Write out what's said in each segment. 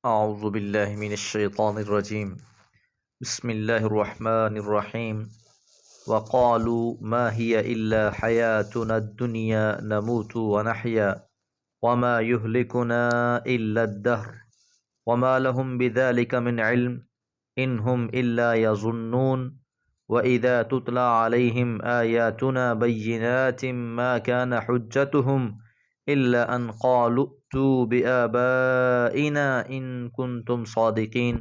اعوذ باللہ من الشیطان الرجیم بسم اللہ الرحمن الرحیم وقالوا ما هي الا حياتنا الدنيا نموت ونحيا وما يهلكنا الا الدهر وما لهم بذلك من علم ان هم الا يظنون واذا تتلى عليهم آياتنا بينات ما كان حجتهم إلا أن قالوا ائتوا بآبائنا إن كنتم صادقين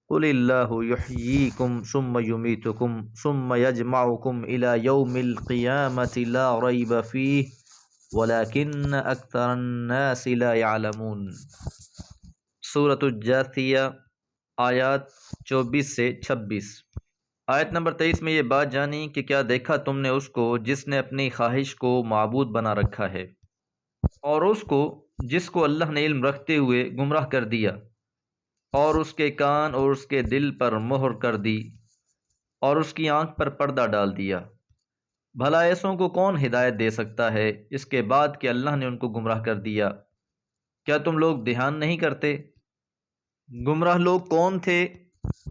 قل الله يحييكم ثم يميتكم ثم يجمعكم إلى يوم القيامة لا ريب فيه ولكن أكثر الناس لا يعلمون۔ سورة الجاثیہ آیات 24 سے 26۔ آیت نمبر 23 میں یہ بات جانی کہ کیا دیکھا تم نے اس کو جس نے اپنی خواہش کو معبود بنا رکھا ہے، اور اس کو جس کو اللہ نے علم رکھتے ہوئے گمراہ کر دیا، اور اس کے کان اور اس کے دل پر مہر کر دی، اور اس کی آنکھ پر پردہ ڈال دیا۔ بھلا ایسوں کو کون ہدایت دے سکتا ہے اس کے بعد کہ اللہ نے ان کو گمراہ کر دیا؟ کیا تم لوگ دھیان نہیں کرتے؟ گمراہ لوگ کون تھے،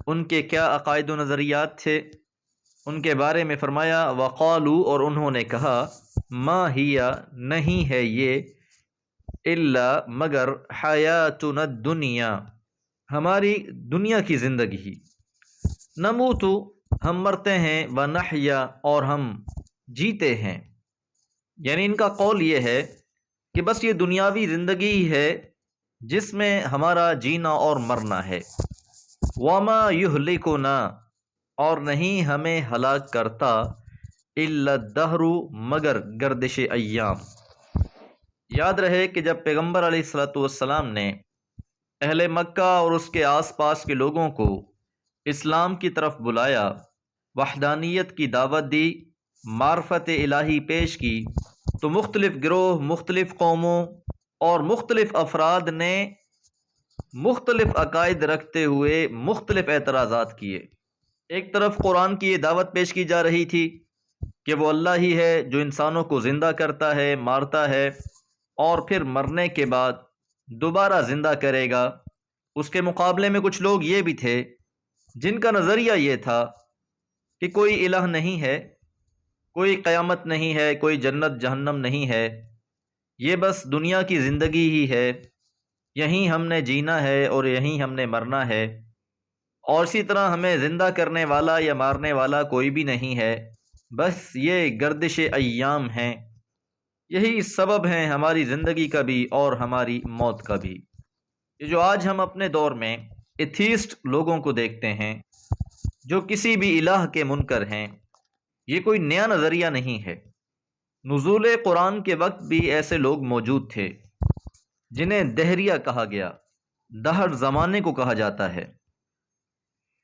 ان کے کیا عقائد و نظریات تھے؟ ان کے بارے میں فرمایا وقالو، اور انہوں نے کہا ما ہیا، نہیں ہے یہ، الا مگر، حیاتنا الدنیا، ہماری دنیا کی زندگی، نموت، ہم مرتے ہیں، ونحیا، اور ہم جیتے ہیں۔ یعنی ان کا قول یہ ہے کہ بس یہ دنیاوی زندگی ہی ہے جس میں ہمارا جینا اور مرنا ہے۔ وما یہلکنا، اور نہیں ہمیں ہلاک کرتا، الا الدہر، مگر گردش ایام۔ یاد رہے کہ جب پیغمبر علیہ الصلوۃ والسلام نے اہل مکہ اور اس کے آس پاس کے لوگوں کو اسلام کی طرف بلایا، وحدانیت کی دعوت دی، معرفت الہی پیش کی، تو مختلف گروہ، مختلف قوموں اور مختلف افراد نے مختلف عقائد رکھتے ہوئے مختلف اعتراضات کیے۔ ایک طرف قرآن کی یہ دعوت پیش کی جا رہی تھی کہ وہ اللہ ہی ہے جو انسانوں کو زندہ کرتا ہے، مارتا ہے، اور پھر مرنے کے بعد دوبارہ زندہ کرے گا۔ اس کے مقابلے میں کچھ لوگ یہ بھی تھے جن کا نظریہ یہ تھا کہ کوئی الہ نہیں ہے، کوئی قیامت نہیں ہے، کوئی جنت جہنم نہیں ہے، یہ بس دنیا کی زندگی ہی ہے، یہیں ہم نے جینا ہے اور یہیں ہم نے مرنا ہے، اور اسی طرح ہمیں زندہ کرنے والا یا مارنے والا کوئی بھی نہیں ہے، بس یہ گردش ایام ہیں، یہی سبب ہیں ہماری زندگی کا بھی اور ہماری موت کا بھی۔ یہ جو آج ہم اپنے دور میں ایتھیسٹ لوگوں کو دیکھتے ہیں جو کسی بھی الہ کے منکر ہیں، یہ کوئی نیا نظریہ نہیں ہے۔ نزول قرآن کے وقت بھی ایسے لوگ موجود تھے جنہیں دہریہ کہا گیا، دہر زمانے کو کہا جاتا ہے۔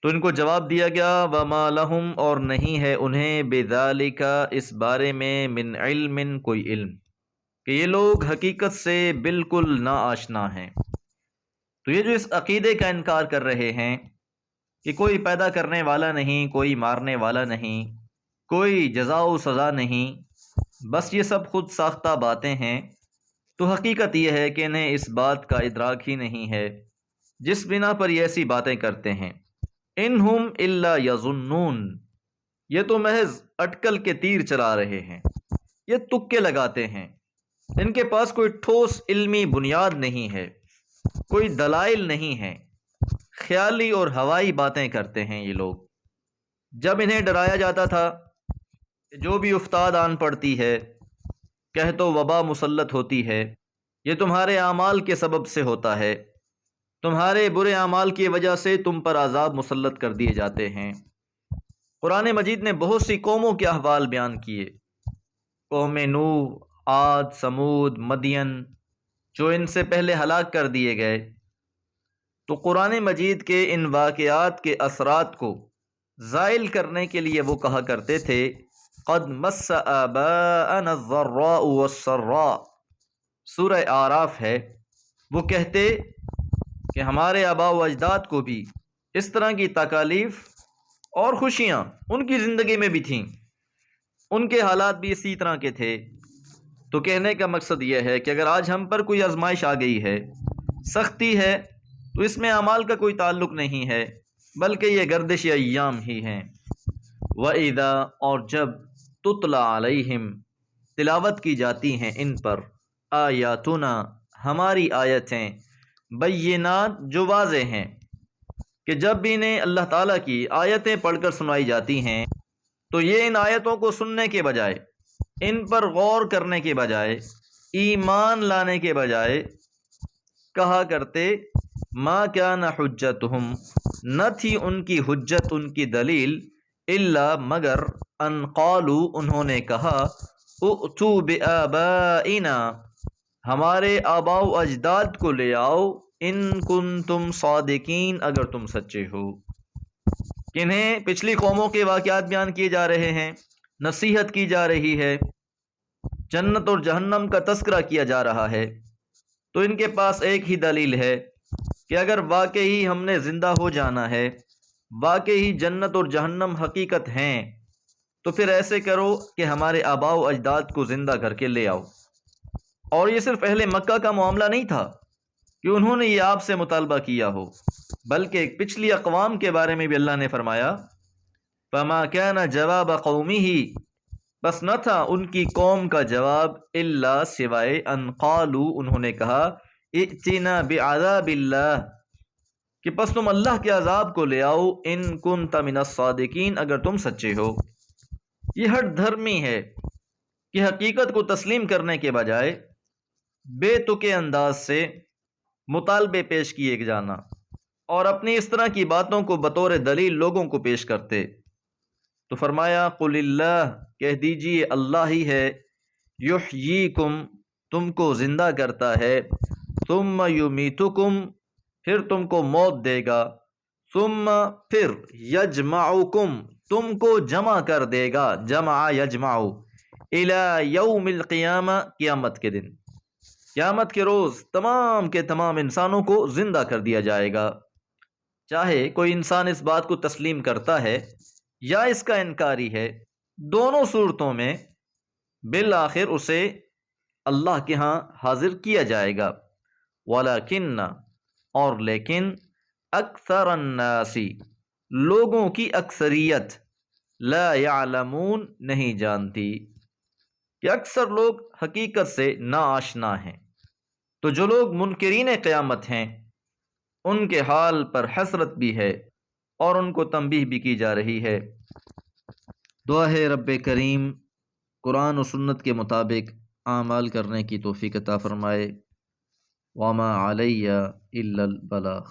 تو ان کو جواب دیا گیا وما لہم، اور نہیں ہے انہیں، بذالک، اس بارے میں، من علم، کوئی علم، کہ یہ لوگ حقیقت سے بالکل ناآشنا ہیں۔ تو یہ جو اس عقیدے کا انکار کر رہے ہیں کہ کوئی پیدا کرنے والا نہیں، کوئی مارنے والا نہیں، کوئی جزا و سزا نہیں، بس یہ سب خود ساختہ باتیں ہیں، تو حقیقت یہ ہے کہ انہیں اس بات کا ادراک ہی نہیں ہے جس بنا پر یہ ایسی باتیں کرتے ہیں۔ انہم الا یظنون، یہ تو محض اٹکل کے تیر چلا رہے ہیں، یہ تکے لگاتے ہیں، ان کے پاس کوئی ٹھوس علمی بنیاد نہیں ہے، کوئی دلائل نہیں ہے، خیالی اور ہوائی باتیں کرتے ہیں یہ لوگ۔ جب انہیں ڈرایا جاتا تھا کہ جو بھی افتاد آن پڑتی ہے، کہہ تو وبا مسلط ہوتی ہے، یہ تمہارے اعمال کے سبب سے ہوتا ہے، تمہارے برے اعمال کی وجہ سے تم پر عذاب مسلط کر دیے جاتے ہیں۔ قرآن مجید نے بہت سی قوموں کے احوال بیان کیے، قوم نوح، عاد، سمود، مدین، جو ان سے پہلے ہلاک کر دیے گئے۔ تو قرآن مجید کے ان واقعات کے اثرات کو زائل کرنے کے لیے وہ کہا کرتے تھے قد مس آباءنا الضراء والسراء، سورہ اعراف ہے، وہ کہتے کہ ہمارے آباء و اجداد کو بھی اس طرح کی تکالیف اور خوشیاں ان کی زندگی میں بھی تھیں، ان کے حالات بھی اسی طرح کے تھے۔ تو کہنے کا مقصد یہ ہے کہ اگر آج ہم پر کوئی آزمائش آ گئی ہے، سختی ہے، تو اس میں اعمال کا کوئی تعلق نہیں ہے، بلکہ یہ گردش ایام ہی ہیں۔ وَإِذَا اور جب تُتْلَى عَلَيْهِمْ تلاوت کی جاتی ہیں ان پر، آیاتنا ہماری آیتیں، بینات جو واضح ہیں، کہ جب بھی انہیں اللہ تعالیٰ کی آیتیں پڑھ کر سنائی جاتی ہیں تو یہ ان آیتوں کو سننے کے بجائے، ان پر غور کرنے کے بجائے، ایمان لانے کے بجائے کہا کرتے ما کان حجتہم، نہ تھی ان کی حجت، ان کی دلیل، الا مگر ان قالوا انہوں نے کہا ائتوا بآبائنا ہمارے آباء و اجداد کو لے آؤ، ان کنتم صادقین اگر تم سچے ہو۔ کنہیں پچھلی قوموں کے واقعات بیان کیے جا رہے ہیں، نصیحت کی جا رہی ہے، جنت اور جہنم کا تذکرہ کیا جا رہا ہے، تو ان کے پاس ایک ہی دلیل ہے کہ اگر واقعی ہم نے زندہ ہو جانا ہے، واقعی جنت اور جہنم حقیقت ہیں، تو پھر ایسے کرو کہ ہمارے آباء و اجداد کو زندہ کر کے لے آؤ۔ اور یہ صرف اہل مکہ کا معاملہ نہیں تھا کہ انہوں نے یہ آپ سے مطالبہ کیا ہو، بلکہ پچھلی اقوام کے بارے میں بھی اللہ نے فرمایا فَمَا كَانَ جَوَابَ قَوْمِهِ، بس نہ تھا ان کی قوم کا جواب الا سوائے ان قالوا انہوں نے کہا ائتنا بعذاب اللہ، کہ پس تم اللہ کے عذاب کو لے آؤ، ان کنت من الصادقین اگر تم سچے ہو۔ یہ ہٹ دھرمی ہے کہ حقیقت کو تسلیم کرنے کے بجائے بے تکے انداز سے مطالبے پیش کیے جانا اور اپنی اس طرح کی باتوں کو بطور دلیل لوگوں کو پیش کرتے۔ تو فرمایا قل اللہ، کہہ دیجئے اللہ ہی ہے، یحییکم تم کو زندہ کرتا ہے، ثم یمیتکم پھر تم کو موت دے گا، ثم پھر یجمعکم تم کو جمع کر دے گا، جمع یجمع، الی یوم القیامہ قیامت کے دن، قیامت کے روز تمام کے تمام انسانوں کو زندہ کر دیا جائے گا۔ چاہے کوئی انسان اس بات کو تسلیم کرتا ہے یا اس کا انکاری ہے، دونوں صورتوں میں بالآخر اسے اللہ کے ہاں حاضر کیا جائے گا۔ ولیکن اور لیکن اکثر الناس لوگوں کی اکثریت لا یعلمون نہیں جانتی، کہ اکثر لوگ حقیقت سے ناآشنا ہیں۔ تو جو لوگ منکرین قیامت ہیں ان کے حال پر حسرت بھی ہے اور ان کو تنبیہ بھی کی جا رہی ہے۔ دعا ہے رب کریم قرآن و سنت کے مطابق اعمال کرنے کی توفیق عطا فرمائے۔ وما علی الا البلاغ۔